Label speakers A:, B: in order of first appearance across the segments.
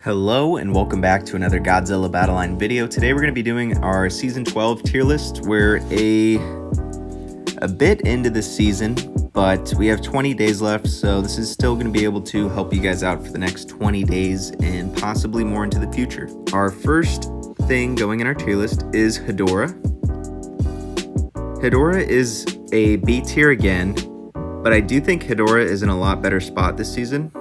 A: Hello and welcome back to another Godzilla Battle Line video. Today we're going to be doing our Season 12 tier list. We're a bit into the season, but we have 20 days left, so this is still going to be able to help you guys out for the next 20 days and possibly more into the future. Our first thing going in our tier list is Hedorah. Hedorah is a B tier again, but I do think Hedorah is in a lot better spot this season.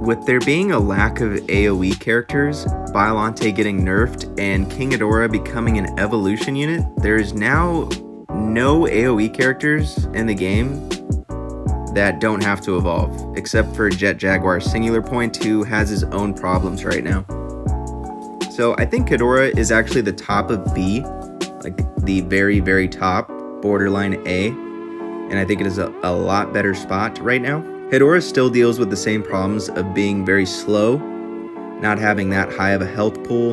A: With there being a lack of AoE characters, Biollante getting nerfed, and King Hedorah becoming an evolution unit, there is now no AoE characters in the game that don't have to evolve, except for Chet Jaguar Singular Point, who has his own problems right now. So I think Hedorah is actually the top of B, like the very, very top, borderline A, and I think it is a lot better spot right now. Hedorah still deals with the same problems of being very slow, not having that high of a health pool,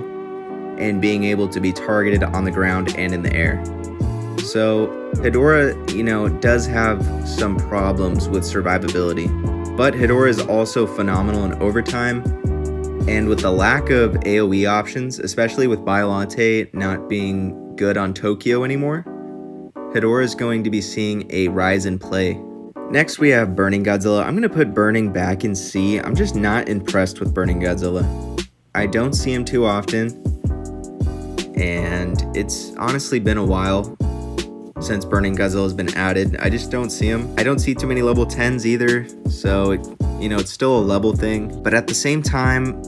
A: and being able to be targeted on the ground and in the air. So Hedorah, does have some problems with survivability, but Hedorah is also phenomenal in overtime, and with the lack of AoE options, especially with Biollante not being good on Tokyo anymore, Hedorah is going to be seeing a rise in play. Next, we have Burning Godzilla. I'm going to put Burning back in C. I'm just not impressed with Burning Godzilla. I don't see him too often, and it's honestly been a while since Burning Godzilla has been added. I just don't see him. I don't see too many level 10s either, so it's still a level thing. But at the same time,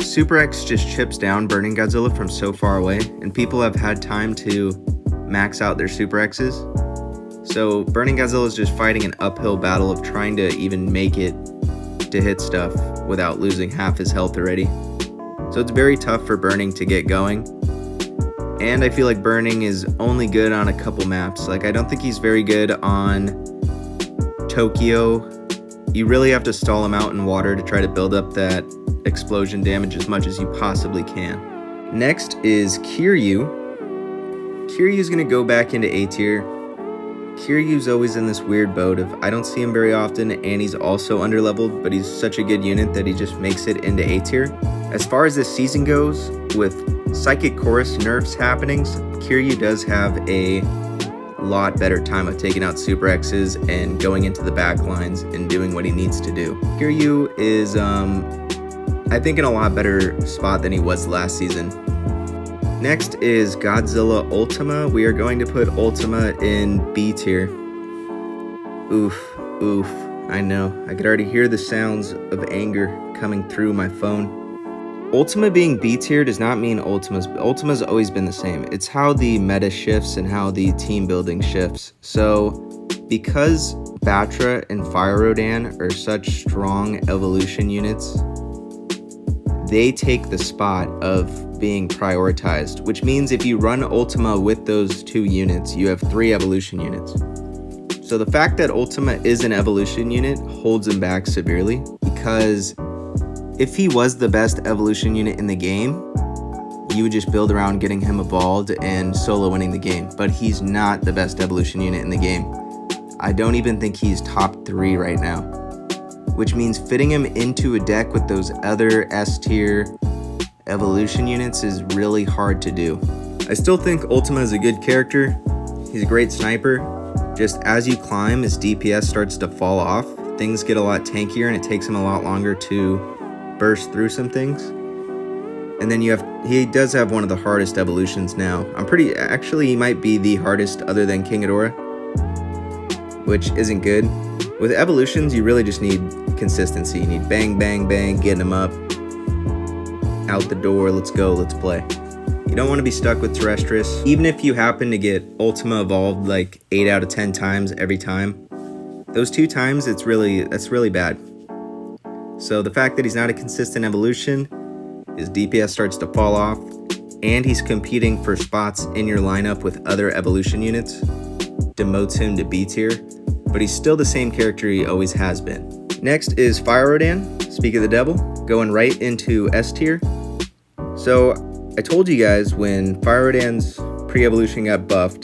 A: Super X just chips down Burning Godzilla from so far away, and people have had time to max out their Super X's. So Burning Godzilla is just fighting an uphill battle of trying to even make it to hit stuff without losing half his health already. So it's very tough for Burning to get going. And I feel like Burning is only good on a couple maps. Like, I don't think he's very good on Tokyo. You really have to stall him out in water to try to build up that explosion damage as much as you possibly can. Next is Kiryu. Kiryu's gonna go back into A tier. Kiryu's always in this weird boat of I don't see him very often, and he's also underleveled, but he's such a good unit that he just makes it into A tier. As far as this season goes, with Psychic Chorus nerfs happenings, Kiryu does have a lot better time of taking out Super X's and going into the back lines and doing what he needs to do. Kiryu is, I think, in a lot better spot than he was last season. Next is Godzilla Ultima. We are going to put Ultima in B tier. Oof. I know. I could already hear the sounds of anger coming through my phone. Ultima being B tier does not mean Ultima's always been the same. It's how the meta shifts and how the team building shifts. So because Batra and Fire Rodan are such strong evolution units, they take the spot of being prioritized, which means if you run Ultima with those two units, you have 3 evolution units. So the fact that Ultima is an evolution unit holds him back severely, because if he was the best evolution unit in the game, you would just build around getting him evolved and solo winning the game. But he's not the best evolution unit in the game. I don't even think he's top 3 right now, which means fitting him into a deck with those other S tier evolution units is really hard to do. I still think Ultima is a good character. He's a great sniper. Just as you climb, his DPS starts to fall off. Things get a lot tankier and it takes him a lot longer to burst through some things. And then he does have one of the hardest evolutions now. Actually, he might be the hardest other than King Hedorah, which isn't good. With evolutions, you really just need consistency. You need bang, bang, bang, getting them up, out the door, let's go, let's play. You don't want to be stuck with Terrestris. Even if you happen to get Ultima evolved like 8 out of 10 times every time, those 2 times, that's really bad. So the fact that he's not a consistent evolution, his DPS starts to fall off, and he's competing for spots in your lineup with other evolution units, demotes him to B tier, but he's still the same character he always has been. Next is Fire Rodan, Speak of the Devil, going right into S tier. So I told you guys when Fire Rodan's pre-evolution got buffed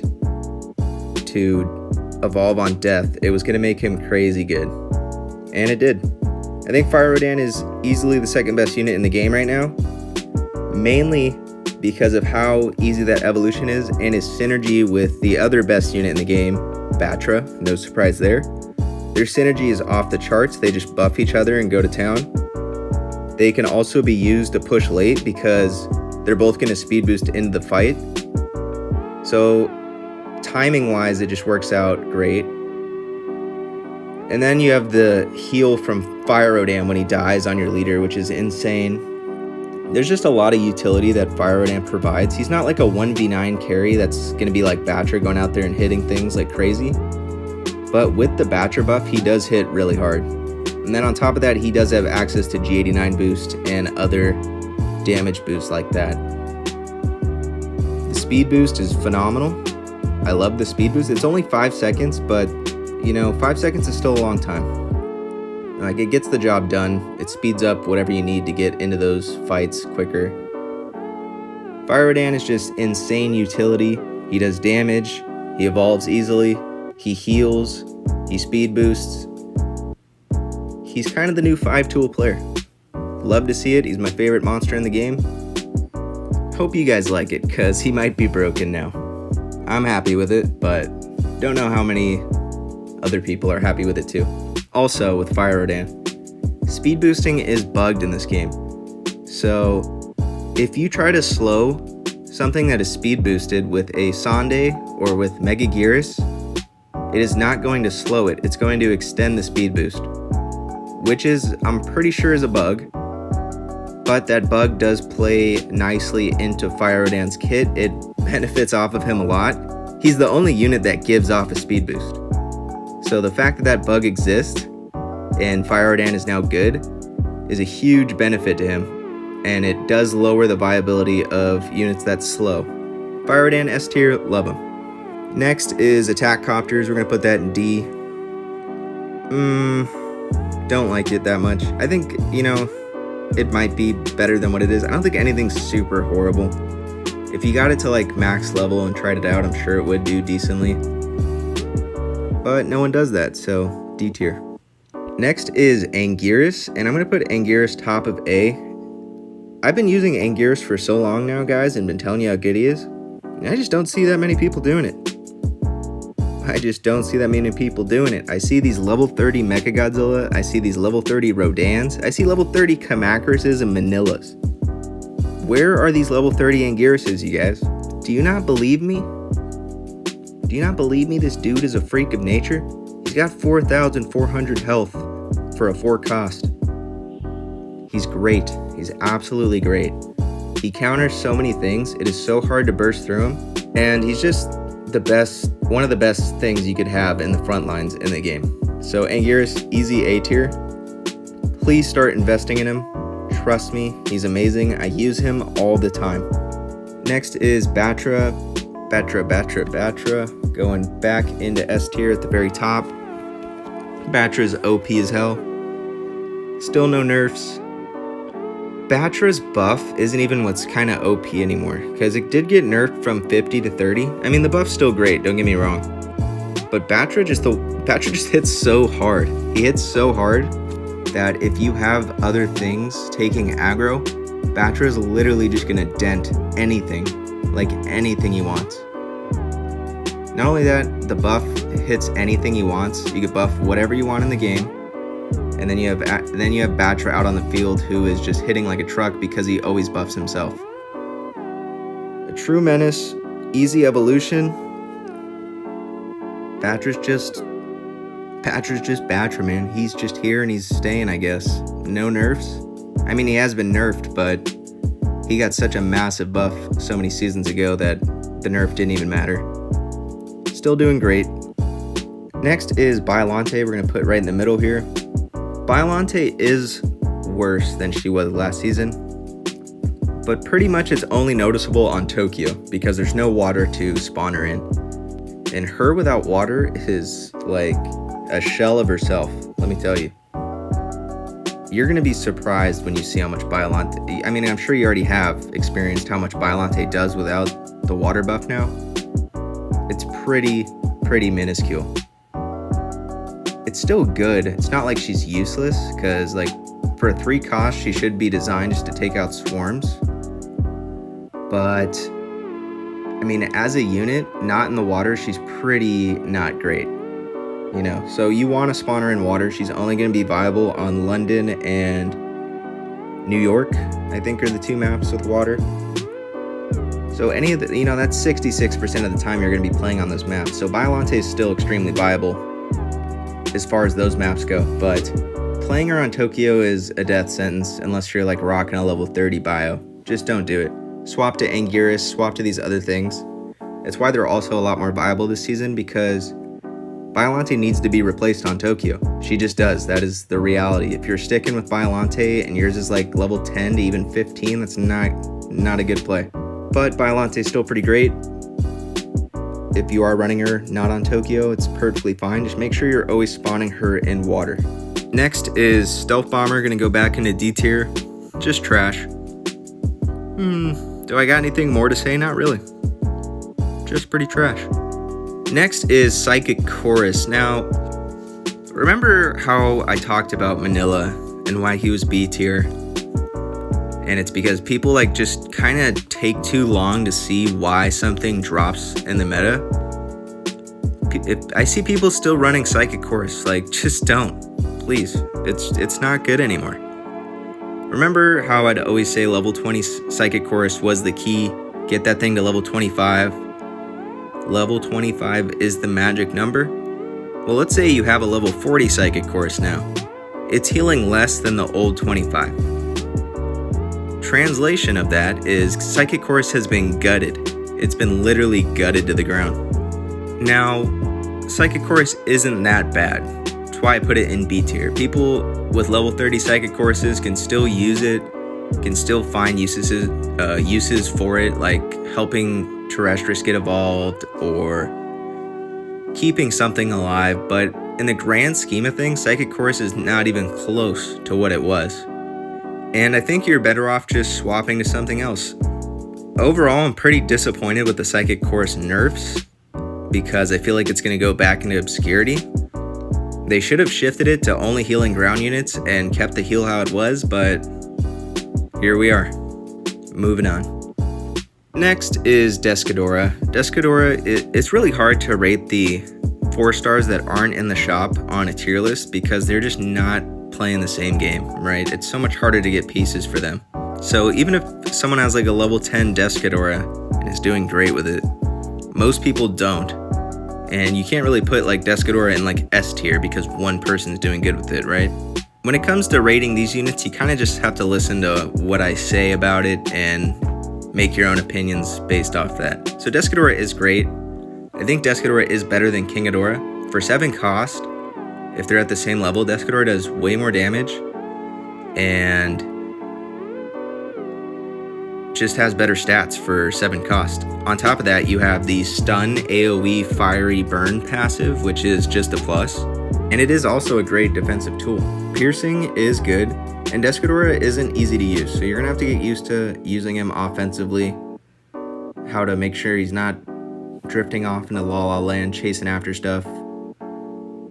A: to evolve on death, it was going to make him crazy good. And it did. I think Fire Rodan is easily the second best unit in the game right now, mainly because of how easy that evolution is and his synergy with the other best unit in the game, Batra. No surprise there. Their synergy is off the charts. They just buff each other and go to town. They can also be used to push late because they're both going to speed boost into the fight. So timing wise, it just works out great. And then you have the heal from Fire Rodan when he dies on your leader, which is insane. There's just a lot of utility that Fire Rodan provides. He's not like a 1v9 carry that's going to be like Batra going out there and hitting things like crazy. But with the Batra buff, he does hit really hard. And then on top of that, he does have access to G89 boost and other damage boosts like that. The speed boost is phenomenal. I love the speed boost. It's only 5 seconds, but you know, 5 seconds is still a long time. Like, it gets the job done. It speeds up whatever you need to get into those fights quicker. Fire Rodan is just insane utility. He does damage, he evolves easily, he heals, he speed boosts. He's kind of the new 5-tool player. Love to see it. He's my favorite monster in the game. Hope you guys like it, because he might be broken now. I'm happy with it, but don't know how many other people are happy with it too. Also, with Fire Rodan, speed boosting is bugged in this game. So, if you try to slow something that is speed boosted with a Sande or with Mechagodzilla, it is not going to slow it. It's going to extend the speed boost, which is, I'm pretty sure, is a bug. But that bug does play nicely into Fire Rodan's kit. It benefits off of him a lot. He's the only unit that gives off a speed boost. So the fact that that bug exists and Fire Rodan is now good is a huge benefit to him, and it does lower the viability of units that slow. Fire Rodan S tier, love him. Next is attack Copters. We're gonna put that in D. Don't like it that much. I think, you know, it might be better than what it is. I don't think anything's super horrible. If you got it to like max level and tried it out, I'm sure it would do decently. But no one does that, so D tier. Next is Anguirus, and I'm going to put Anguirus top of A. I've been using Anguirus for so long now, guys, and been telling you how good he is. And I just don't see that many people doing it. I just don't see that many people doing it. I see these level 30 Mechagodzilla, I see these level 30 Rodans, I see level 30 Kamacuruses and Manilas. Where are these level 30 Anguiruses, you guys? Do you not believe me? Do you not believe me? This dude is a freak of nature. He's got 4,400 health for a 4 cost. He's great. He's absolutely great. He counters so many things. It is so hard to burst through him. And he's just the best, one of the best things you could have in the front lines in the game. So Anguirus, easy A tier. Please start investing in him. Trust me, he's amazing. I use him all the time. Next is Batra. Batra. Going back into S tier at the very top. Batra's OP as hell. Still no nerfs. Batra's buff isn't even what's kind of OP anymore, because it did get nerfed from 50 to 30. I mean, the buff's still great, don't get me wrong. But Batra just hits so hard. He hits so hard that if you have other things taking aggro, Batra is literally just gonna dent anything, like anything he wants. Not only that, the buff hits anything he wants. You can buff whatever you want in the game. And then you have Batra out on the field, who is just hitting like a truck because he always buffs himself. A true menace, easy evolution. Batra's just Batra, man. He's just here and he's staying, I guess. No nerfs. I mean, he has been nerfed, but he got such a massive buff so many seasons ago that the nerf didn't even matter. Still doing great. Next is Biollante. We're gonna put right in the middle here. Biollante is worse than she was last season, but pretty much it's only noticeable on Tokyo because there's no water to spawn her in. And her without water is like a shell of herself, let me tell you. You're gonna be surprised when you see how much Biollante, I mean, I'm sure you already have experienced how much Biollante does without the water buff now. It's pretty minuscule. it's still good. It's not like she's useless, because like for a 3 cost, she should be designed just to take out swarms. But I mean, as a unit, not in the water, she's pretty not great. You know, so you want to spawn her in water. She's only going to be viable on London and New York, I think, are the 2 maps with water. So any of the, you know, that's 66% of the time you're going to be playing on those maps. So Biollante is still extremely viable as far as those maps go. But playing her on Tokyo is a death sentence unless you're like rocking a level 30 bio. Just don't do it. Swap to Anguirus, swap to these other things. It's why they're also a lot more viable this season, because Biollante needs to be replaced on Tokyo. She just does. That is the reality. If you're sticking with Biollante and yours is like level 10 to even 15, that's not a good play. But Biollante is still pretty great. If you are running her not on Tokyo, it's perfectly fine. Just make sure you're always spawning her in water. Next is Stealth Bomber, gonna go back into D tier. Just trash. Do I got anything more to say? Not really. Just pretty trash. Next is Psychic Chorus. Now, remember how I talked about Manila and why he was B tier? And it's because people like just kind of take too long to see why something drops in the meta. If I see people still running Psychic Chorus, like, just don't, please. It's not good anymore. Remember how I'd always say level 20 Psychic Chorus was the key? Get that thing to level 25. Level 25 is the magic number. Well, let's say you have a level 40 Psychic Chorus now. It's healing less than the old 25. Translation of that is Psychic Chorus has been gutted. It's been literally gutted to the ground. Now, Psychic Chorus isn't that bad. That's why I put it in B tier. People with level 30 Psychic Choruses can still use it, can still find uses for it, like helping Terrestrius get evolved or keeping something alive, but in the grand scheme of things, Psychic Chorus is not even close to what it was. And I think you're better off just swapping to something else. Overall, I'm pretty disappointed with the Psychic Chorus nerfs because I feel like it's going to go back into obscurity. They should have shifted it to only healing ground units and kept the heal how it was, but here we are. Moving on. Next is Descadora. Descadora, it's really hard to rate the 4 stars that aren't in the shop on a tier list because they're just not playing the same game, right? It's so much harder to get pieces for them. So even if someone has like a level 10 Descadora and is doing great with it, most people don't. And you can't really put like Descadora in like S tier because one person's doing good with it, right? When it comes to rating these units, you kind of just have to listen to what I say about it and make your own opinions based off that. So Descadora is great. I think Descadora is better than King Hedorah. For 7 cost, if they're at the same level, Descadora does way more damage and just has better stats for 7 cost. On top of that, you have the Stun AoE Fiery Burn passive, which is just a plus. And it is also a great defensive tool. Piercing is good, and Descadora isn't easy to use, so you're gonna have to get used to using him offensively, how to make sure he's not drifting off into La La Land chasing after stuff.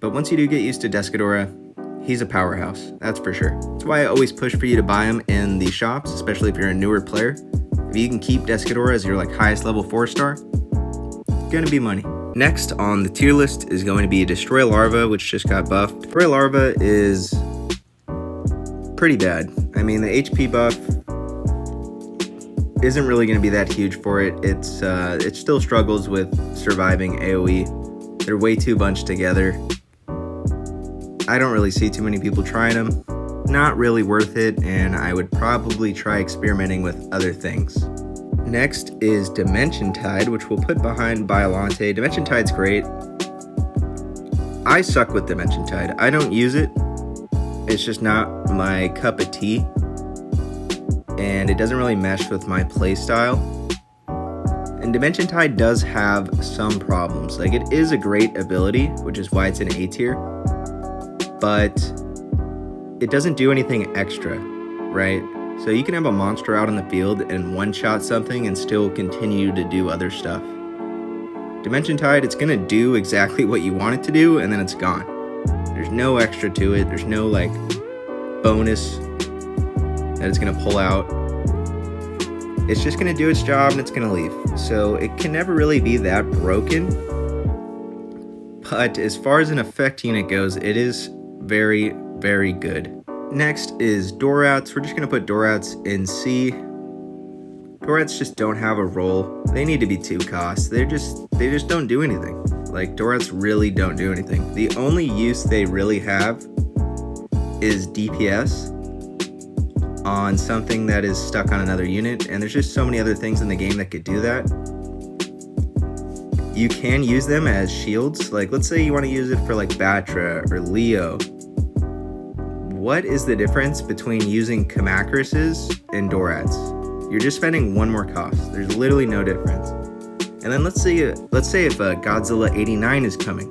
A: But once you do get used to Descadora, he's a powerhouse, that's for sure. That's why I always push for you to buy him in the shops, especially if you're a newer player. If you can keep Descadora as your like highest level 4 star, gonna be money. Next on the tier list is going to be Destroy Larva, which just got buffed. Destroy Larva is pretty bad. I mean, the HP buff isn't really going to be that huge for it. It still struggles with surviving AoE. They're way too bunched together. I don't really see too many people trying them. Not really worth it, and I would probably try experimenting with other things. Next is Dimension Tide, which we'll put behind Biollante. Dimension Tide's great. I suck with Dimension Tide. I don't use it. It's just not my cup of tea. And it doesn't really mesh with my playstyle. And Dimension Tide does have some problems. Like, it is a great ability, which is why it's in A tier. But it doesn't do anything extra, right? So you can have a monster out in the field and one-shot something and still continue to do other stuff. Dimension Tide, it's gonna do exactly what you want it to do, and then it's gone. There's no extra to it. There's no like bonus that it's gonna pull out. It's just gonna do its job and it's gonna leave. So it can never really be that broken. But as far as an effect unit goes, it is very, very good. Next is Dorats. We're just gonna put Dorats in C. Dorats just don't have a role. They need to be 2 costs. They just don't do anything. Like, Dorats really don't do anything. The only use they really have is DPS on something that is stuck on another unit, and there's just so many other things in the game that could do that. You can use them as shields. Like, let's say you want to use it for like Batra or Leo. What is the difference between using Anguiruses and Dorats? You're just spending 1 more cost. There's literally no difference. And then let's say if Godzilla 89 is coming.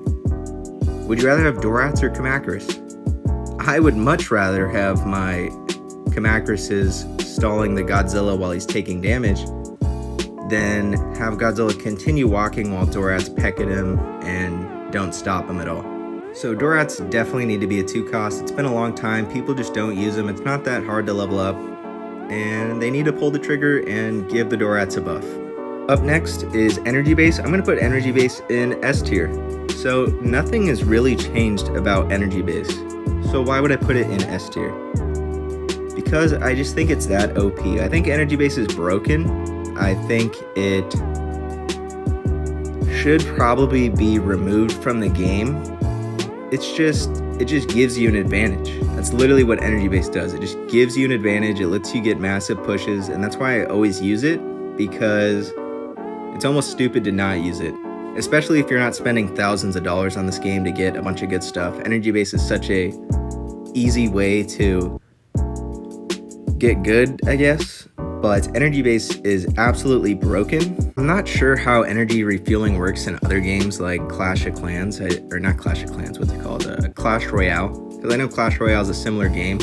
A: Would you rather have Dorats or Anguirus? I would much rather have my Anguiruses stalling the Godzilla while he's taking damage than have Godzilla continue walking while Dorats peck at him and don't stop him at all. So Dorats definitely need to be a 2 cost. It's been a long time. People just don't use them. It's not that hard to level up. And they need to pull the trigger and give the Dorats a buff. Up next is Energy Base. I'm going to put Energy Base in S tier. So nothing has really changed about Energy Base. So why would I put it in S tier? Because I just think it's that OP. I think Energy Base is broken. I think it should probably be removed from the game. It just gives you an advantage. That's literally what Energy Base does. It just gives you an advantage. It lets you get massive pushes, and that's why I always use it, because it's almost stupid to not use it, especially if you're not spending thousands of dollars on this game to get a bunch of good stuff. Energy Base is such a easy way to get good, I guess, but Energy Base is absolutely broken. I'm not sure how energy refueling works in other games like Clash of Clans, or not Clash of Clans, what's it called? Clash Royale, because I know Clash Royale is a similar game,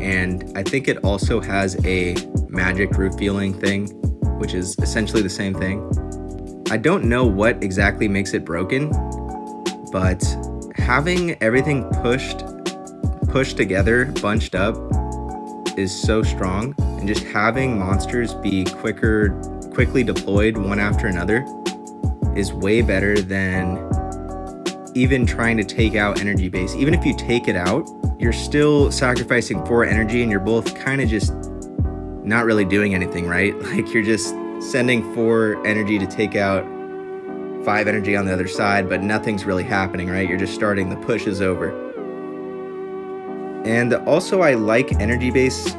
A: and I think it also has a magic refueling thing, which is essentially the same thing. I don't know what exactly makes it broken, but having everything pushed together, bunched up, is so strong, and just having monsters be quickly deployed one after another is way better than even trying to take out Energy Base. Even if you take it out, you're still sacrificing 4 energy, and you're both kind of just not really doing anything, right? Like, you're just sending 4 energy to take out 5 energy on the other side, but nothing's really happening, right? You're just starting the pushes over. And also, I like Energy Base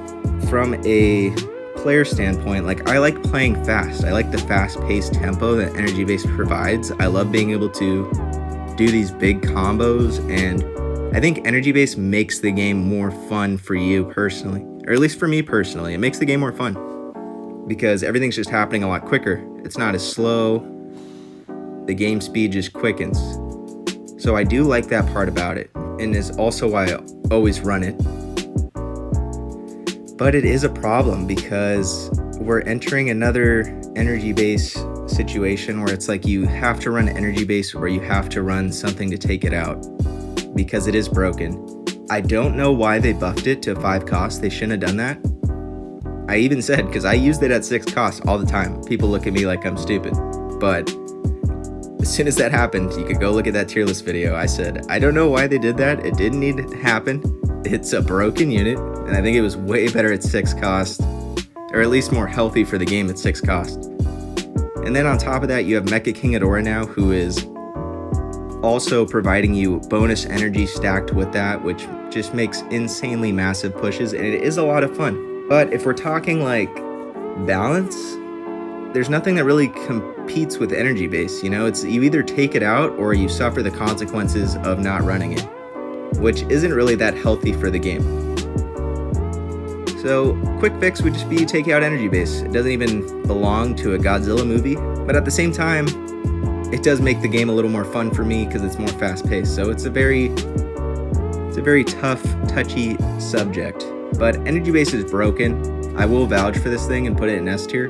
A: from a player standpoint. Like, I like playing fast. I like the fast-paced tempo that Energy Base provides. I love being able to do these big combos, and I think Energy Base makes the game more fun for you personally, or at least for me personally. It makes the game more fun because everything's just happening a lot quicker. It's not as slow. The game speed just quickens. So I do like that part about it, and is also why I always run it. But it is a problem because we're entering another Energy Base situation where it's like you have to run Energy Base or you have to run something to take it out because it is broken. I don't know why they buffed it to 5 costs. They shouldn't have done that. I even said, because I used it at 6 costs all the time. People look at me like I'm stupid. But as soon as that happened, you could go look at that tier list video. I said, I don't know why they did that. It didn't need to happen. It's a broken unit, and I think it was way better at 6 cost, or at least more healthy for the game at 6 cost. And then on top of that, you have Mecha King Hedorah now, who is also providing you bonus energy stacked with that, which just makes insanely massive pushes, and it is a lot of fun. But if we're talking like balance, there's nothing that really competes with Energy Base. You know, it's you either take it out or you suffer the consequences of not running it, which isn't really that healthy for the game. So quick fix would just be take out Energy Base. It doesn't even belong to a Godzilla movie, but at the same time, it does make the game a little more fun for me because it's more fast-paced. So it's a very tough, touchy subject. But Energy Base is broken. I will vouch for this thing and put it in S tier.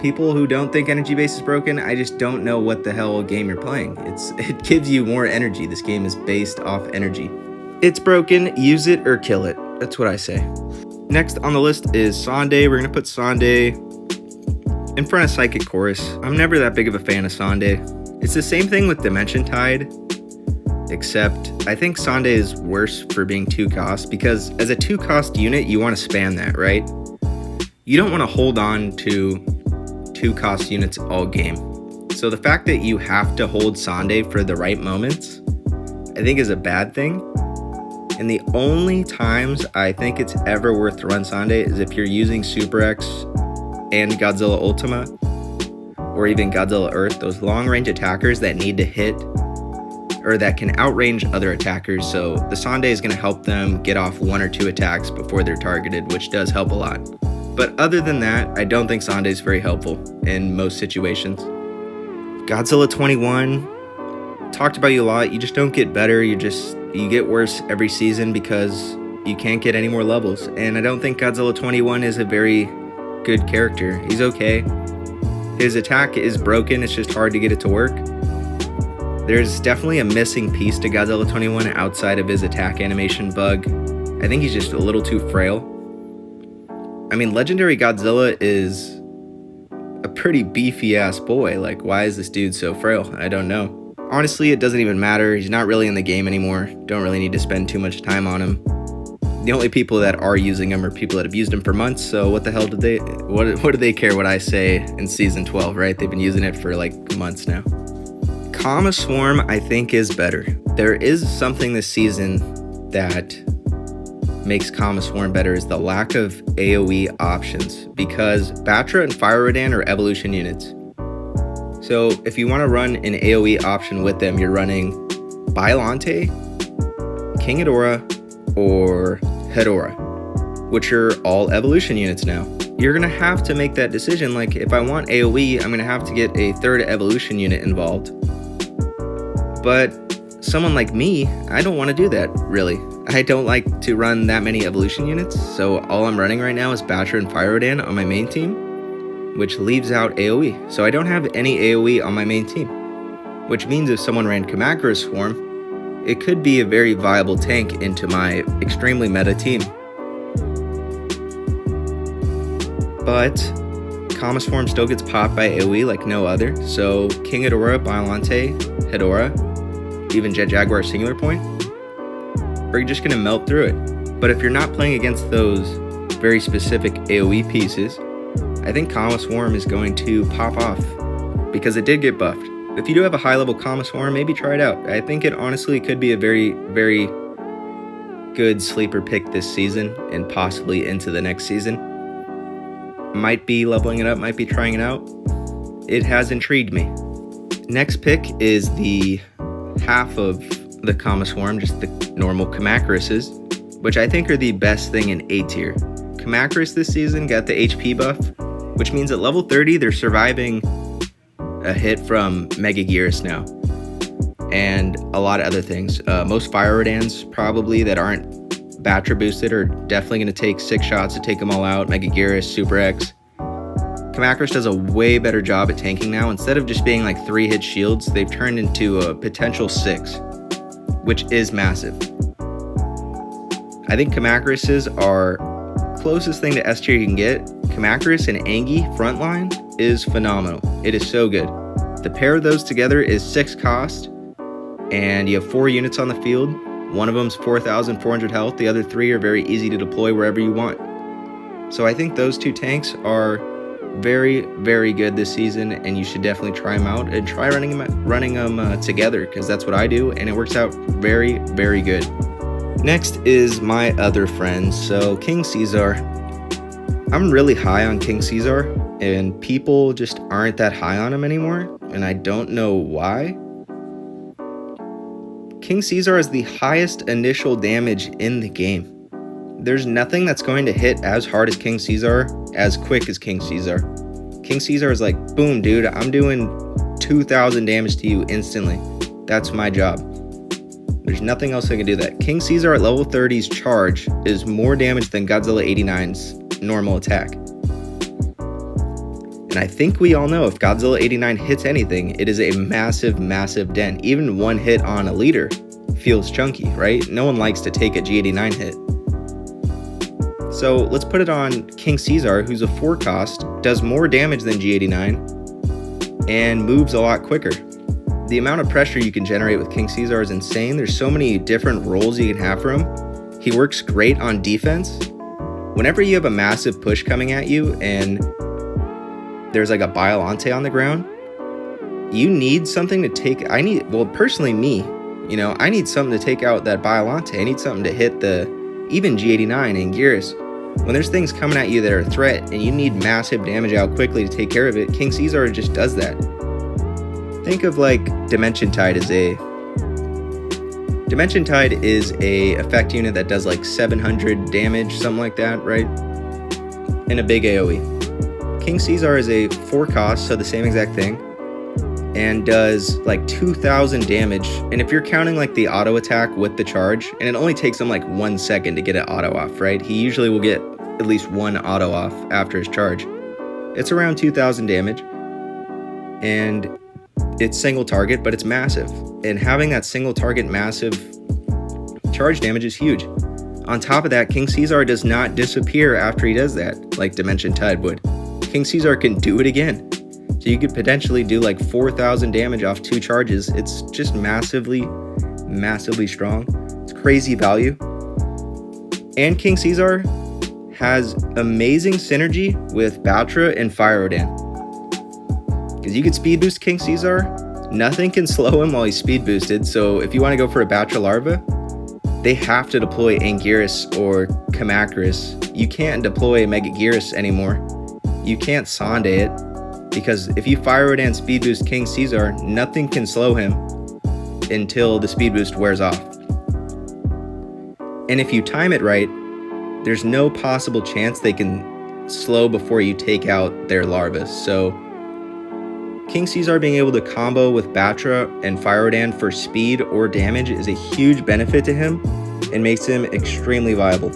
A: people who don't think energy base is broken, I just don't know what the hell game you're playing. It gives you more energy. This game is based off energy. It's broken, use it or kill it. That's what I say. Next on the list is Sande. We're gonna put Sande in front of Psychic Chorus. I'm never that big of a fan of Sande. It's the same thing with Dimension Tide, except I think Sande is worse for being 2 cost, because as a 2 cost unit, you want to spam that, right? You don't want to hold on to 2 cost units all game. So the fact that you have to hold Sande for the right moments, I think is a bad thing. And the only times I think it's ever worth to run Sande is if you're using Super X and Godzilla Ultima, or even Godzilla Earth, those long range attackers that need to hit, or that can outrange other attackers. So the Sande is going to help them get off 1 or 2 attacks before they're targeted, which does help a lot. But other than that, I don't think Sande is very helpful in most situations. Godzilla 21, talked about you a lot. You just don't get better. You get worse every season because you can't get any more levels. And I don't think Godzilla 21 is a very good character. He's okay. His attack is broken. It's just hard to get it to work. There's definitely a missing piece to Godzilla 21 outside of his attack animation bug. I think he's just a little too frail. I mean, Legendary Godzilla is a pretty beefy ass boy. Like, why is this dude so frail? I don't know. Honestly, it doesn't even matter. He's not really in the game anymore. Don't really need to spend too much time on him. The only people that are using him are people that have used him for months, so what the hell what do they care what I say in season 12, right? They've been using it for like months now. Kama Swarm, I think, is better. There is something this season that makes Kama Swarm better, is the lack of AoE options, because Batra and Fire Rodan are evolution units. So if you want to run an AoE option with them, you're running Bylante, King Adora, or Hedorah, which are all evolution units now. You're gonna have to make that decision. Like, if I want AoE, I'm gonna have to get a 3rd evolution unit involved. But someone like me, I don't want to do that, really. I don't like to run that many evolution units, so all I'm running right now is Batra and Fire Rodan on my main team, which leaves out AoE. So I don't have any AoE on my main team, which means if someone ran Anguirus Swarm, it could be a very viable tank into my extremely meta team. But Kama Swarm still gets popped by AoE like no other, so King Adora, Bylante, Hedorah, even Chet Jaguar Singular Point, are you just going to melt through it? But if you're not playing against those very specific AoE pieces, I think Kama Swarm is going to pop off, because it did get buffed. If you do have a high level Kama Swarm, maybe try it out. I think it honestly could be a very, very good sleeper pick this season and possibly into the next season. Might be leveling it up, might be trying it out. It has intrigued me. Next pick is the half of the Kama Swarm, just the normal Anguiruses, which I think are the best thing in A tier. Anguirus this season got the HP buff, which means at level 30 they're surviving a hit from Mechagodzilla now, and a lot of other things. Most Fire Rodans probably that aren't Batra boosted are definitely going to take 6 shots to take them all out. Mechagodzilla, Super X. Anguirus does a way better job at tanking now. Instead of just being like 3-hit shields, they've turned into a potential 6, which is massive. I think Anguiruses are closest thing to S tier you can get. Anguirus and Angie frontline is phenomenal. It is so good. The pair of those together is 6 cost, and you have 4 units on the field. One of them's 4,400 health. The other 3 are very easy to deploy wherever you want. So I think those 2 tanks are very, very good this season, and you should definitely try them out and try running them together, because that's what I do, and it works out very, very good. Next is my other friend, so King Caesar. I'm really high on King Caesar, and people just aren't that high on him anymore, and I don't know why. King Caesar is the highest initial damage in the game. There's nothing that's going to hit as hard as King Caesar, as quick as King Caesar. King Caesar is like, boom, dude, I'm doing 2,000 damage to you instantly. That's my job. There's nothing else that can do that. King Caesar at level 30's charge is more damage than Godzilla 89's normal attack. And I think we all know if Godzilla 89 hits anything, it is a massive, massive dent. Even one hit on a leader feels chunky, right? No one likes to take a G89 hit. So let's put it on King Caesar, who's a 4 cost, does more damage than G89, and moves a lot quicker. The amount of pressure you can generate with King Caesar is insane. There's so many different roles you can have for him. He works great on defense. Whenever you have a massive push coming at you and there's like a Biollante on the ground, you need something to take, personally me, I need something to take out that Biollante. I need something to hit even G89 and Anguirus. When there's things coming at you that are a threat and you need massive damage out quickly to take care of it, King Caesar just does that. Think of like Dimension Tide is a effect unit that does like 700 damage, something like that, right? In a big AoE. King Caesar is a 4 cost, so the same exact thing, and does like 2,000 damage. And if you're counting like the auto attack with the charge, and it only takes him like 1 second to get an auto off, right? He usually will get at least one auto off after his charge. It's around 2,000 damage, and it's single target, but it's massive. And having that single target massive charge damage is huge. On top of that, King Caesar does not disappear after he does that, like Dimension Tide would. King Caesar can do it again. So you could potentially do like 4,000 damage off 2 charges. It's just massively, massively strong. It's crazy value. And King Caesar has amazing synergy with Batra and Fire Rodan. Because you could speed boost King Caesar, nothing can slow him while he's speed boosted. So if you want to go for a Batra Larva, they have to deploy Anguirus or Anguirus. You can't deploy Mechagodzilla anymore. You can't Sande it, because if you Fire Rodan speed boost King Caesar, nothing can slow him until the speed boost wears off. And if you time it right, there's no possible chance they can slow before you take out their larvas. So King Caesar being able to combo with Batra and Fire Rodan for speed or damage is a huge benefit to him and makes him extremely viable.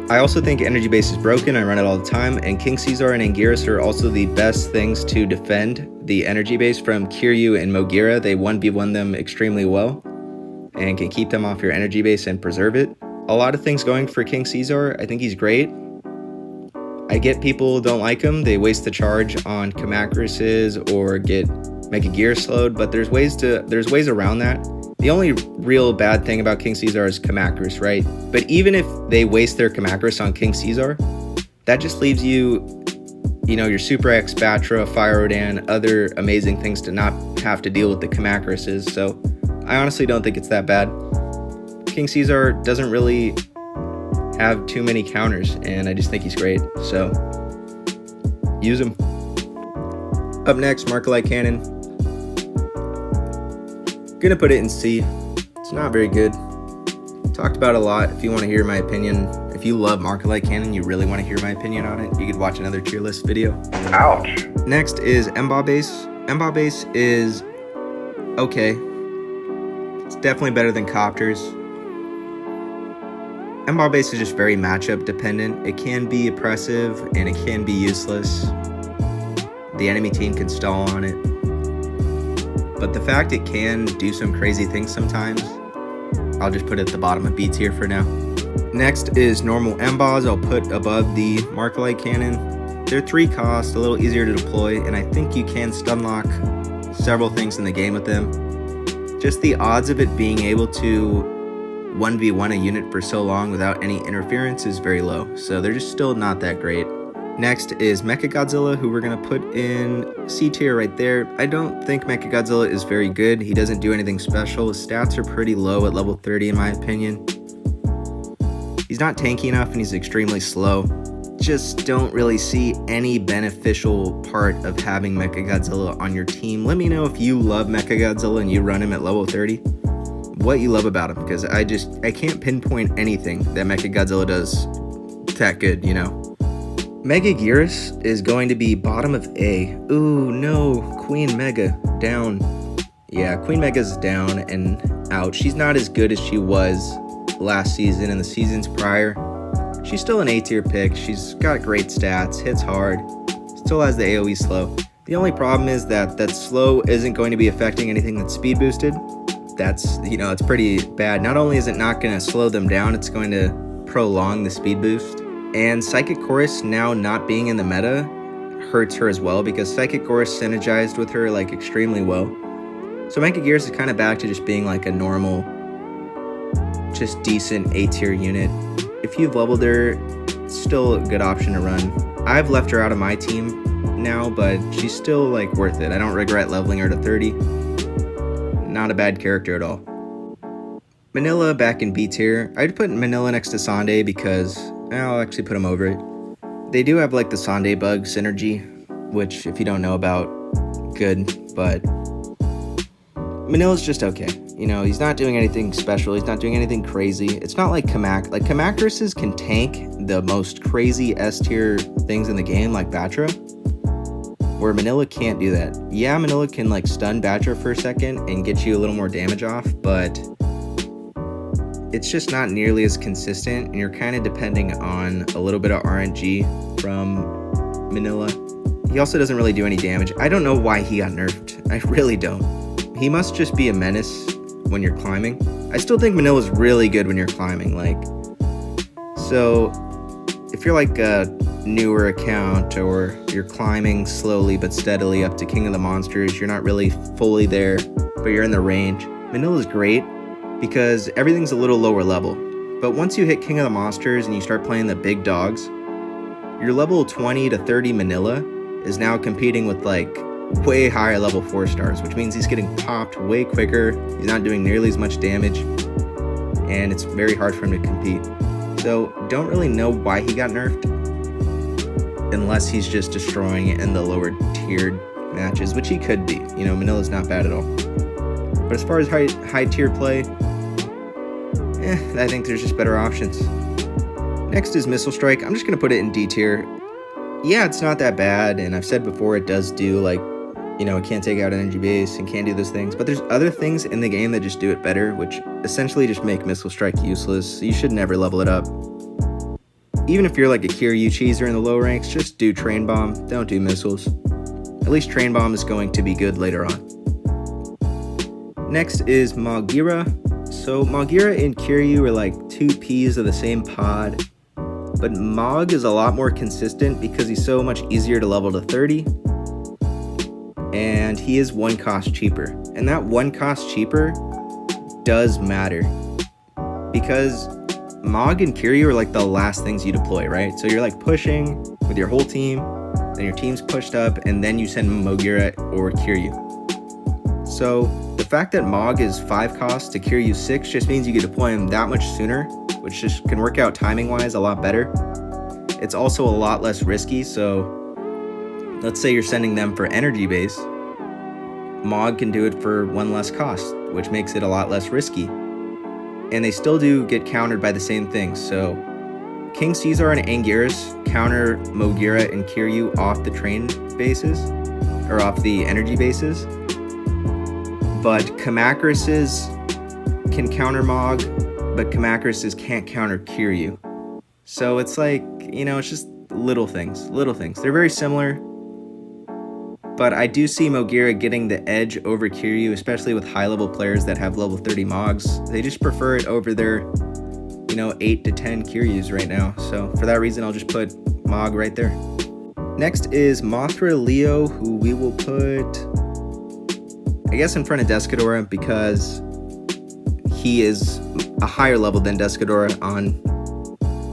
A: I also think Energy Base is broken. I run it all the time, and King Caesar and Anguirus are also the best things to defend the Energy Base from Kiryu and Magira. They 1v1 them extremely well and can keep them off your Energy Base and preserve it. A lot of things going for King Caesar. I think he's great. I get people don't like him. They waste the charge on Anguirus or get Mechagodzilla slowed, but there's ways around that. The only real bad thing about King Caesar is Anguirus, right? But even if they waste their Anguirus on King Caesar, that just leaves you, your Super X, Batra, Fire Rodan, other amazing things to not have to deal with the Anguiruses. So I honestly don't think it's that bad. King Caesar doesn't really have too many counters, and I just think he's great. So use him. Up next, Markalite Cannon. Gonna put it in C. It's not very good. Talked about it a lot. If you want to hear my opinion, if you love Markalite Cannon, you really want to hear my opinion on it, you could watch another tier list video.
B: Ouch.
A: Next is Emba Base. Emba Base is okay. It's definitely better than Copters. Emba Base is just very matchup dependent. It can be oppressive and it can be useless. The enemy team can stall on it. But the fact it can do some crazy things sometimes, I'll just put it at the bottom of B tier for now. Next is normal Embas. I'll put above the Markalite Cannon. They're 3 cost, a little easier to deploy, and I think you can stun lock several things in the game with them. Just the odds of it being able to 1v1 a unit for so long without any interference is very low, so they're just still not that great. Next is Mechagodzilla, who we're going to put in C tier right there. I don't think Mechagodzilla is very good. He doesn't do anything special. His stats are pretty low at level 30 in my opinion. He's not tanky enough and he's extremely slow. Just don't really see any beneficial part of having Mechagodzilla on your team. Let me know if you love Mechagodzilla and you run him at level 30. What you love about him, because I can't pinpoint anything that Mechagodzilla does that good, Mechagodzilla is going to be bottom of A. Ooh, no. Queen Mega down. Yeah, Queen Mega's down and out. She's not as good as she was last season and the seasons prior. She's still an A tier pick. She's got great stats, hits hard, still has the AoE slow. The only problem is that slow isn't going to be affecting anything that's speed boosted. That's, it's pretty bad. Not only is it not going to slow them down, it's going to prolong the speed boost. And Psychic Chorus now not being in the meta hurts her as well, because Psychic Chorus synergized with her like extremely well. So Mechagodzilla is kind of back to just being like a normal, just decent A tier unit. If you've leveled her, it's still a good option to run. I've left her out of my team now, but she's still like worth it. I don't regret leveling her to 30. Not a bad character at all. Manila back in B tier. I'd put Manila next to Sande because I'll actually put them over it. They do have like the Sande bug synergy, which if you don't know about, good, but Manila's just okay. He's not doing anything special. He's not doing anything crazy. It's not like Chimacruses can tank the most crazy S tier things in the game, like Batra, where Manila can't do that. Yeah, Manila can like stun Batra for a second and get you a little more damage off, but it's just not nearly as consistent, and you're kind of depending on a little bit of RNG from Manila. He also doesn't really do any damage. I don't know why he got nerfed. I really don't. He must just be a menace when you're climbing. I still think Manila's really good when you're climbing. So if you're like a newer account or you're climbing slowly but steadily up to King of the Monsters, you're not really fully there, but you're in the range, Manila's great because everything's a little lower level. But once you hit King of the Monsters and you start playing the big dogs, your level 20 to 30 Manila is now competing with like way higher level 4 stars, which means he's getting popped way quicker. He's not doing nearly as much damage, and it's very hard for him to compete. So don't really know why he got nerfed, unless he's just destroying it in the lower tiered matches, which he could be. Manila's not bad at all. But as far as high tier play, I think there's just better options. Next is Missile Strike. I'm just gonna put it in D tier. Yeah, it's not that bad, and I've said before it does do like, it can't take out energy base and can't do those things, but there's other things in the game that just do it better, which essentially just make Missile Strike useless. So you should never level it up. Even if you're like a Kiryu cheeser in the low ranks, just do Train Bomb, don't do missiles. At least Train Bomb is going to be good later on. Next is Magira. So Magira and Kiryu are like two peas of the same pod, but Mog is a lot more consistent because he's so much easier to level to 30, and he is 1 cost cheaper. And that 1 cost cheaper does matter, because Mog and Kiryu are like the last things you deploy, right? So you're like pushing with your whole team, then your team's pushed up, and then you send Magira or Kiryu. So the fact that Mog is 5 cost to Kiryu 6 just means you can deploy him that much sooner, which just can work out timing wise a lot better. It's also a lot less risky, so let's say you're sending them for energy base, Mog can do it for 1 less cost, which makes it a lot less risky. And they still do get countered by the same things. So King Caesar and Anguirus counter Magira and Kiryu off the train bases, or off the energy bases. But Chimacruses can counter Mog, but Chimacruses can't counter Kiryu. So it's like, it's just little things. They're very similar, but I do see Magira getting the edge over Kiryu, especially with high-level players that have level 30 Mogs. They just prefer it over their, 8 to 10 Kiryus right now. So for that reason, I'll just put Mog right there. Next is Mothra Leo, who we will put, I guess, in front of Descadora, because he is a higher level than Descadora on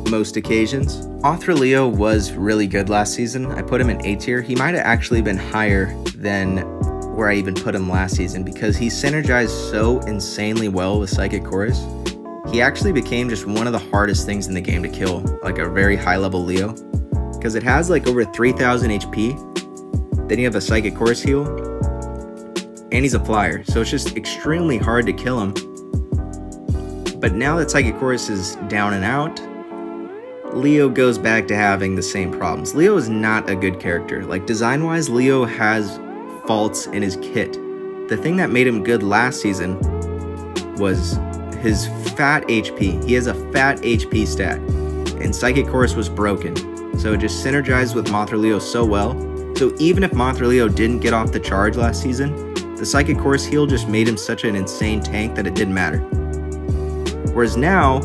A: most occasions. Mothra Leo was really good last season. I put him in A tier. He might have actually been higher than where I even put him last season, because he synergized so insanely well with Psychic Chorus. He actually became just one of the hardest things in the game to kill, like a very high level Leo, because it has like over 3,000 HP. Then you have a Psychic Chorus heal, and he's a flyer, so it's just extremely hard to kill him. But now that Psychic Chorus is down and out, Leo goes back to having the same problems. Leo is not a good character. Like, design-wise, Leo has faults in his kit. The thing that made him good last season was his fat HP. He has a fat HP stat, and Psychic Chorus was broken, so it just synergized with Mothra Leo so well. So even if Mothra Leo didn't get off the charge last season, the Psychic Chorus heal just made him such an insane tank that it didn't matter. Whereas now,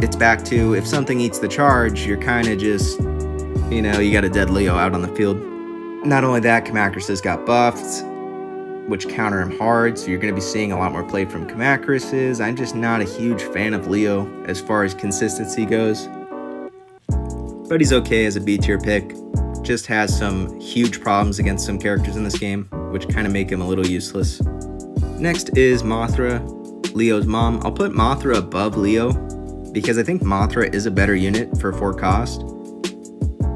A: it's back to if something eats the charge, you're kind of just, you know, you got a dead Leo out on the field. Not only that, Anguirus has got buffed, which counter him hard, so you're going to be seeing a lot more play from Anguirus. I'm just not a huge fan of Leo as far as consistency goes. But he's okay as a B tier pick. Just has some huge problems against some characters in this game, which kind of make him a little useless. Next is Mothra, Leo's mom. I'll put Mothra above Leo because I think Mothra is a better unit for 4 cost,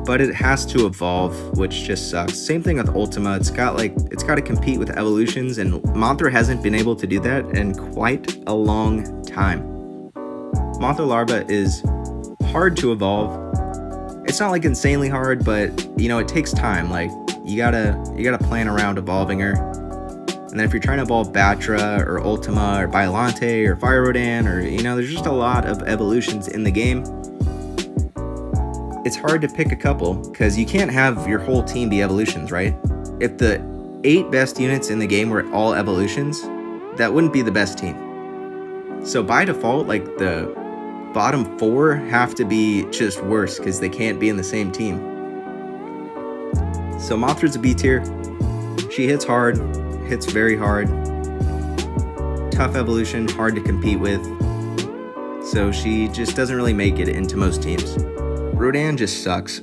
A: but it has to evolve, which just sucks. Same thing with Ultima. It's got to compete with evolutions, and Mothra hasn't been able to do that in quite a long time. Mothra Larva is hard to evolve. It's not like insanely hard, but you know, it takes time. Like you gotta plan around evolving her. And then if you're trying to evolve Batra or Ultima or Biollante or Fire Rodan, or you know, there's just a lot of evolutions in the game. It's hard to pick a couple because you can't have your whole team be evolutions, right? If the 8 best units in the game were all evolutions, that wouldn't be the best team. So by default, like the bottom 4 have to be just worse because they can't be in the same team. So Mothra's a B tier. She hits hard, hits very hard. Tough evolution, hard to compete with. So she just doesn't really make it into most teams. Rodan just sucks.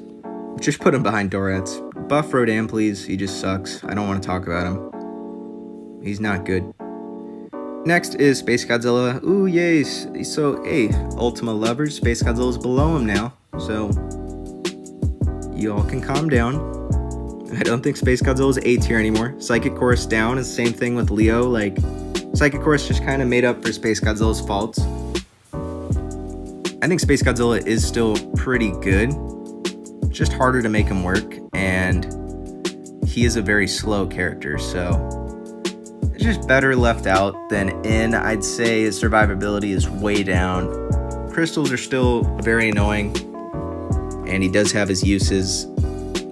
A: Just put him behind Dorats. Buff Rodan, please. He just sucks. I don't want to talk about him. He's not good. Next is Space Godzilla. Ooh, yay. So, hey, Ultima lovers, Space Godzilla's below him now. So, you all can calm down. I don't think Space Godzilla's A tier anymore. Psychic Chorus down is the same thing with Leo. Like, Psychic Chorus just kind of made up for Space Godzilla's faults. I think Space Godzilla is still pretty good. It's just harder to make him work, and he is a very slow character, so it's just better left out than in. I'd say his survivability is way down. Crystals are still very annoying, and he does have his uses.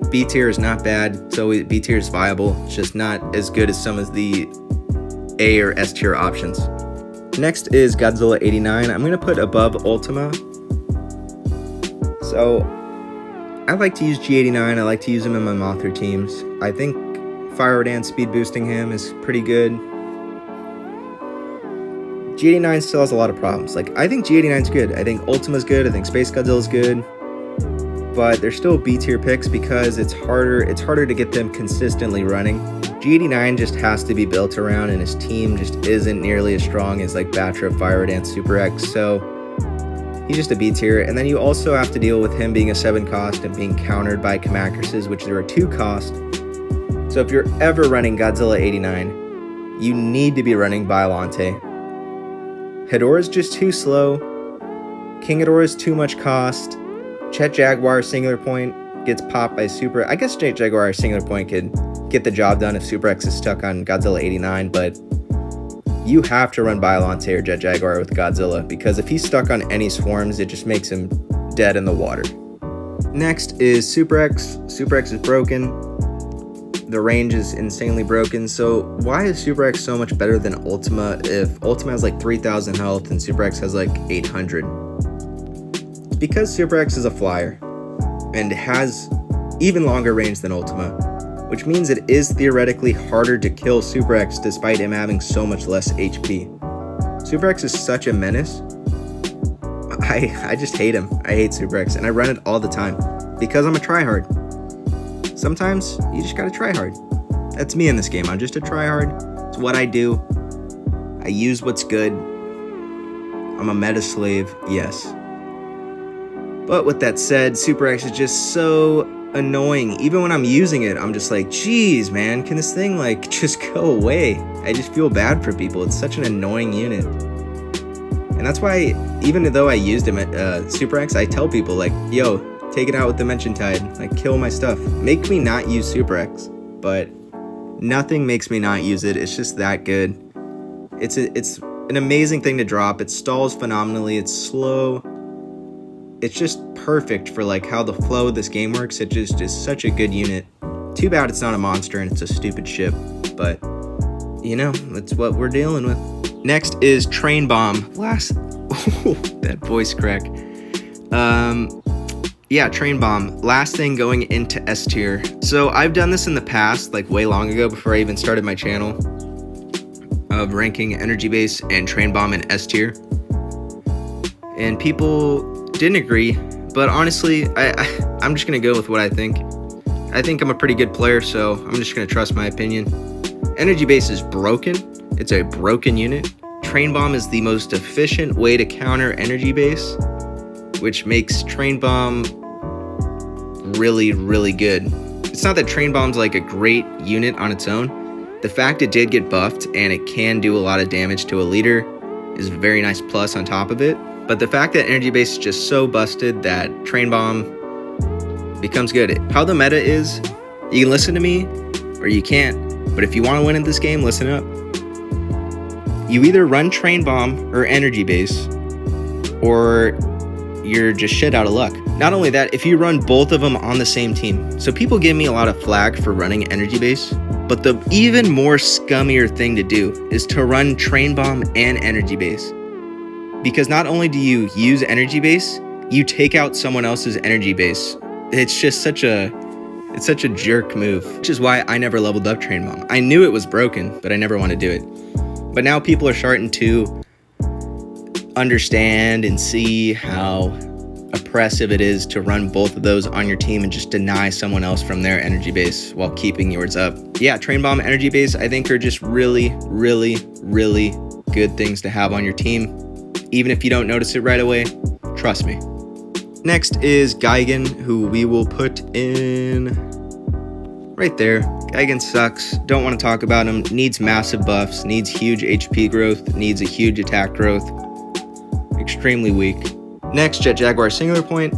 A: B tier is not bad, so B tier is viable. It's just not as good as some of the A or S tier options. Next is Godzilla 89. I'm going to put above Ultima. So, I like to use G89. I like to use him in my Mothra teams. I think Fire Rodan speed boosting him is pretty good. G89 still has a lot of problems. Like, I think G89 is good. I think Ultima's good. I think Space Godzilla's good. But they're still B tier picks because it's harder to get them consistently running. G89 just has to be built around, and his team just isn't nearly as strong as like Batra, Fire Rodan, Super X, so he's just a B tier. And then you also have to deal with him being a 7 cost and being countered by Anguirus, which there are 2 cost. So if you're ever running Godzilla 89, you need to be running Biollante. Hedorah's just too slow. King Hedorah's too much cost. Chet Jaguar singular point gets popped by Super. I guess Chet Jaguar singular point could get the job done if Super X is stuck on Godzilla 89, but you have to run Biollante or Chet Jaguar with Godzilla, because if he's stuck on any swarms, it just makes him dead in the water. Next is Super X. Super X is broken. The range is insanely broken. So why is Super X so much better than Ultima if Ultima has like 3,000 health and Super X has like 800? It's because Super X is a flyer and has even longer range than Ultima, which means it is theoretically harder to kill Super X despite him having so much less HP. Super X is such a menace. I just hate him. I hate Super X, and I run it all the time because I'm a tryhard. Sometimes you just gotta try hard. That's me in this game. I'm just a tryhard. It's what I do. I use what's good. I'm a meta slave, yes. But with that said, Super X is just so annoying. Even when I'm using it, I'm just like, geez, man, can this thing like just go away? I just feel bad for people. It's such an annoying unit. And that's why, even though I used him at Super X, I tell people like, yo, take it out with Dimension Tide. Like, kill my stuff. Make me not use Super X. But nothing makes me not use it. It's just that good. It's an amazing thing to drop. It stalls phenomenally. It's slow. it's just perfect for like how the flow of this game works. It just is such a good unit. Too bad it's not a monster and it's a stupid ship, but you know, that's what we're dealing with. Next is Train Bomb. That voice crack. Yeah, Train Bomb. Last thing going into S tier. So I've done this in the past, like way long ago before I even started my channel, of ranking Energy Base and Train Bomb in S tier. And people didn't agree, but honestly, I'm just gonna go with what I think. I think I'm a pretty good player, so I'm just gonna trust my opinion. Energy Base is broken. It's a broken unit. Train Bomb is the most efficient way to counter Energy Base, which makes Train Bomb really, really good. It's not that Train Bomb's like a great unit on its own. The fact it did get buffed and it can do a lot of damage to a leader is a very nice plus on top of it. But the fact that Energy Base is just so busted that Train Bomb becomes good. How the meta is, you can listen to me or you can't. But if you want to win in this game, listen up. You either run Train Bomb or Energy Base, or you're just shit out of luck. Not only that, if you run both of them on the same team. So people give me a lot of flack for running Energy Base, but the even more scummier thing to do is to run Train Bomb and Energy Base. Because not only do you use Energy Base, you take out someone else's Energy Base. It's just such a jerk move, which is why I never leveled up Train Bomb. I knew it was broken, but I never wanted to do it. But now people are starting to understand and see how oppressive it is to run both of those on your team and just deny someone else from their Energy Base while keeping yours up. Yeah, Train Bomb, Energy Base, I think are just really, really, really good things to have on your team. Even if you don't notice it right away, trust me. Next is Geigen, who we will put in right there. Geigen sucks, don't want to talk about him, needs massive buffs, needs huge HP growth, needs a huge attack growth, extremely weak. Next, Chet Jaguar Singular Point.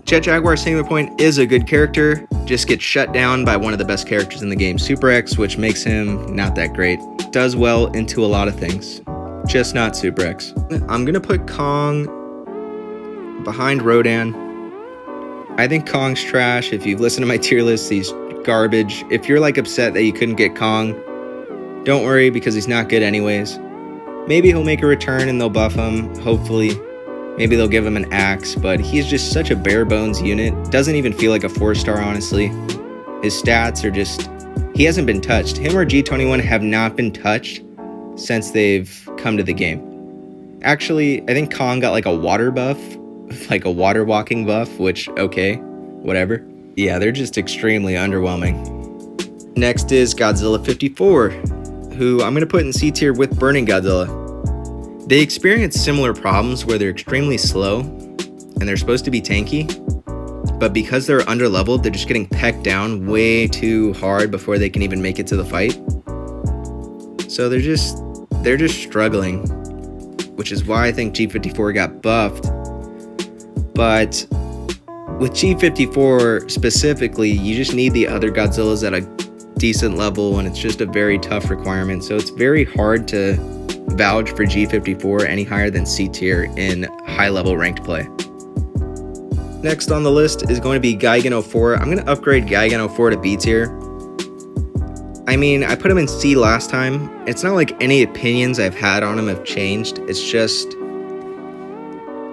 A: Chet Jaguar Singular Point is a good character, just gets shut down by one of the best characters in the game, Super X, which makes him not that great. Does well into a lot of things, just not Super X. I'm gonna put Kong behind Rodan. I think Kong's trash. If you've listened to my tier list, he's garbage. If you're like upset that you couldn't get Kong, don't worry because he's not good anyways. Maybe he'll make a return and they'll buff him, hopefully. Maybe they'll give him an axe, but he's just such a bare bones unit. Doesn't even feel like a 4-star, honestly. His stats are just, he hasn't been touched. Him or G21 have not been touched since they've come to the game. Actually, I think Kong got like a water buff, like a water walking buff, which, okay, whatever. Yeah, they're just extremely underwhelming. Next is Godzilla 54, who I'm gonna put in C tier with Burning Godzilla. They experience similar problems where they're extremely slow and they're supposed to be tanky, but because they're underleveled, they're just getting pecked down way too hard before they can even make it to the fight. So they're just struggling, which is why I think G54 got buffed. But with G54 specifically, you just need the other Godzillas at a decent level, and it's just a very tough requirement. So it's very hard to vouch for G54 any higher than C tier in high level ranked play. Next on the list is going to be Gigano Four. I'm going to upgrade Gigano Four to B tier. I mean, I put him in C last time. It's not like any opinions I've had on him have changed. It's just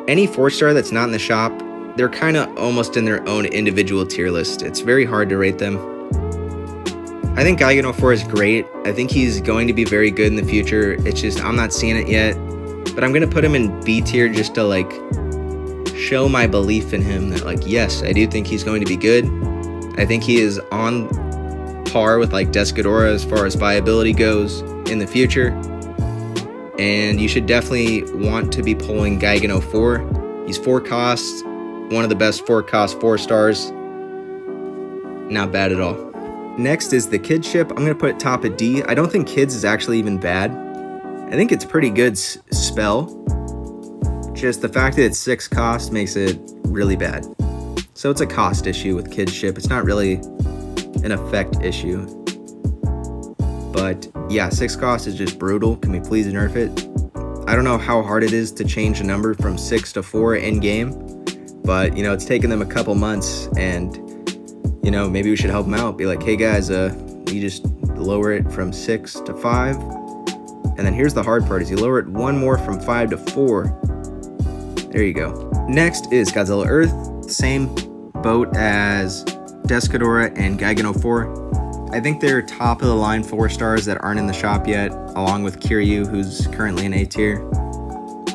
A: any 4-star that's not in the shop, they're kind of almost in their own individual tier list. It's very hard to rate them. I think Gigano 4 is great. I think he's going to be very good in the future. It's just, I'm not seeing it yet. But I'm going to put him in B tier just to like show my belief in him that like, yes, I do think he's going to be good. I think he is on par with like Hedorah as far as viability goes in the future. And you should definitely want to be pulling Gigano 4. He's 4 costs, one of the best 4 cost 4-stars. Not bad at all. Next is the Kid ship. I'm going to put it top of D. I don't think Kids is actually even bad. I think it's pretty good spell. Just the fact that it's 6 cost makes it really bad. So it's a cost issue with Kid ship. It's not really an effect issue. But yeah, 6 cost is just brutal. Can we please nerf it? I don't know how hard it is to change a number from 6 to 4 in game, but you know, it's taken them a couple months, and you know, maybe we should help them out. Be like, hey guys, you just lower it from 6 to 5, and then here's the hard part: is you lower it one more from 5 to 4. There you go. Next is Godzilla Earth, same boat as Hedorah and Gigano Four. I think they're top of the line 4 stars that aren't in the shop yet, along with Kiryu, who's currently in A tier.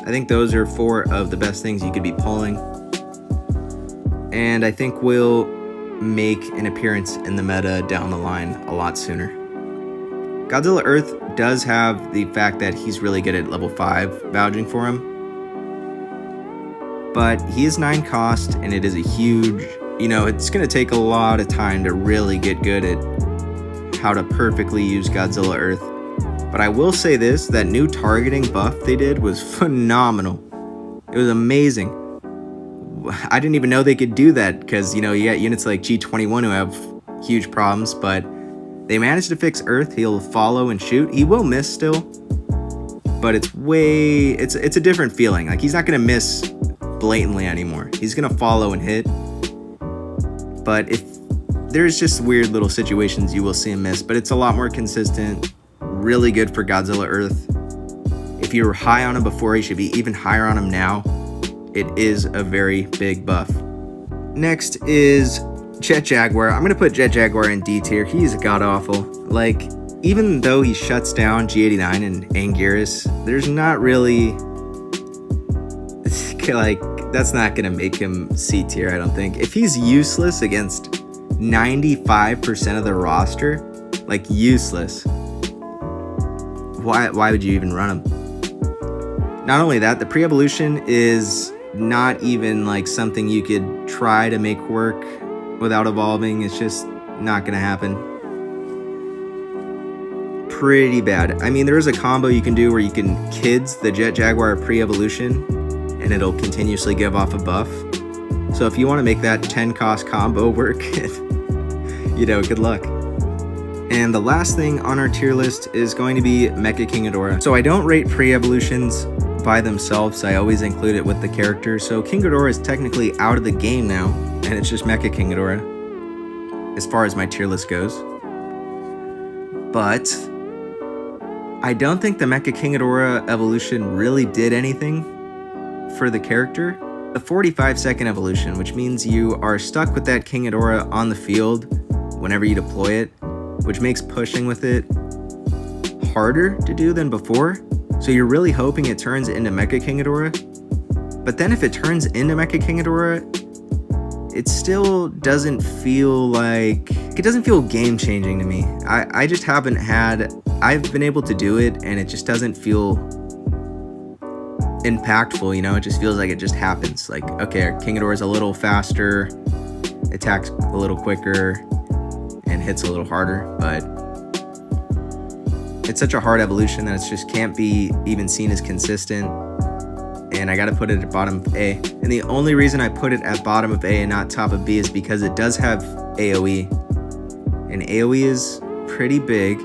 A: I think those are 4 of the best things you could be pulling, and I think we'll make an appearance in the meta down the line a lot sooner. Godzilla Earth does have the fact that he's really good at level 5 vouching for him, but he is 9 cost, and it is a huge, you know, it's going to take a lot of time to really get good at how to perfectly use Godzilla Earth. But I will say this, that new targeting buff they did was phenomenal. It was amazing. I didn't even know they could do that, because, you know, you got units like G21 who have huge problems, but they managed to fix Earth. He'll follow and shoot. He will miss still, but it's a different feeling. Like, he's not going to miss blatantly anymore. He's going to follow and hit, but if there's just weird little situations you will see him miss, but it's a lot more consistent. Really good for Godzilla Earth. If you were high on him before, you should be even higher on him now. It is a very big buff. Next is Chet Jaguar. I'm gonna put Chet Jaguar in D tier. He's god-awful. Like, even though he shuts down G89 and Anguirus, there's not really, like, that's not gonna make him C tier, I don't think. If he's useless against 95% of the roster, like, useless, why would you even run him? Not only that, the pre-evolution is not even like something you could try to make work without evolving. It's just not gonna happen. Pretty bad. I mean, there is a combo you can do where you can kids the Chet Jaguar pre-evolution, and it'll continuously give off a buff. So if you want to make that 10 cost combo work, you know, good luck. And the last thing on our tier list is going to be Mecha Adora. So I don't rate pre-evolutions by themselves. I always include it with the character. So King Hedorah is technically out of the game now, and it's just Mecha Hedorah as far as my tier list goes. But I don't think the Mecha Hedorah evolution really did anything for the character. The 45-second evolution, which means you are stuck with that King Hedorah on the field whenever you deploy it, which makes pushing with it harder to do than before. So you're really hoping it turns into Mecha Hedorah. But then if it turns into Mecha Hedorah, it still doesn't feel like, it doesn't feel game changing to me. I just haven't had, I've been able to do it, and it just doesn't feel impactful, you know? It just feels like it just happens. Like, okay, our King Hedorah is a little faster, attacks a little quicker, and hits a little harder, but it's such a hard evolution that it just can't be even seen as consistent, and I gotta put it at bottom of A. And the only reason I put it at bottom of A and not top of B is because it does have AoE, and AoE is pretty big,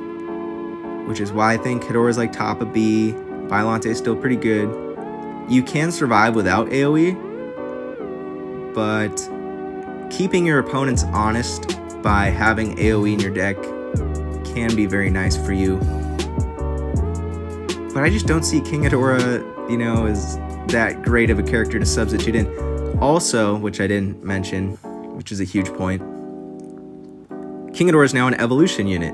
A: which is why I think Hedorah is like top of B. Bylante is still pretty good. You can survive without AoE, but keeping your opponents honest by having AoE in your deck can be very nice for you. But I just don't see King Hedorah, you know, as that great of a character to substitute in. Also, which I didn't mention, which is a huge point, King Hedorah is now an evolution unit,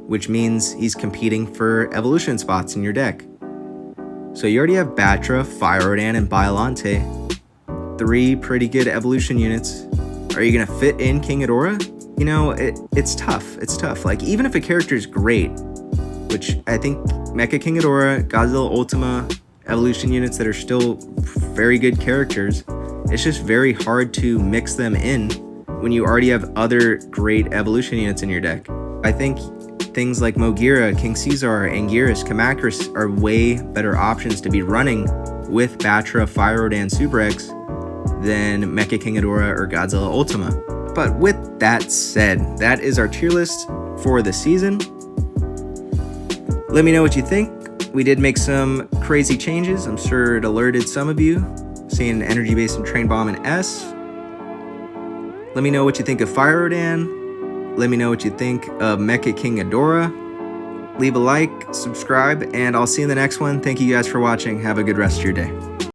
A: which means he's competing for evolution spots in your deck. So you already have Batra, Fire-Rodan, and Bylante, 3 pretty good evolution units. Are you gonna fit in King Hedorah? You know, it's tough. It's tough. Like, even if a character is great, which I think Mecha Hedorah, Godzilla Ultima, evolution units that are still very good characters, it's just very hard to mix them in when you already have other great evolution units in your deck. I think things like Magira, King Caesar, Anguirus, Kamakris are way better options to be running with Batra, Fire-Rodan, Super X than Mecha Hedorah or Godzilla Ultima. But with that said, that is our tier list for the season. Let me know what you think. We did make some crazy changes. I'm sure it alerted some of you. Seeing Energy Base and Train Bomb in S. Let me know what you think of Fire Rodan. Let me know what you think of Mecha King Adora. Leave a like, subscribe, and I'll see you in the next one. Thank you guys for watching. Have a good rest of your day.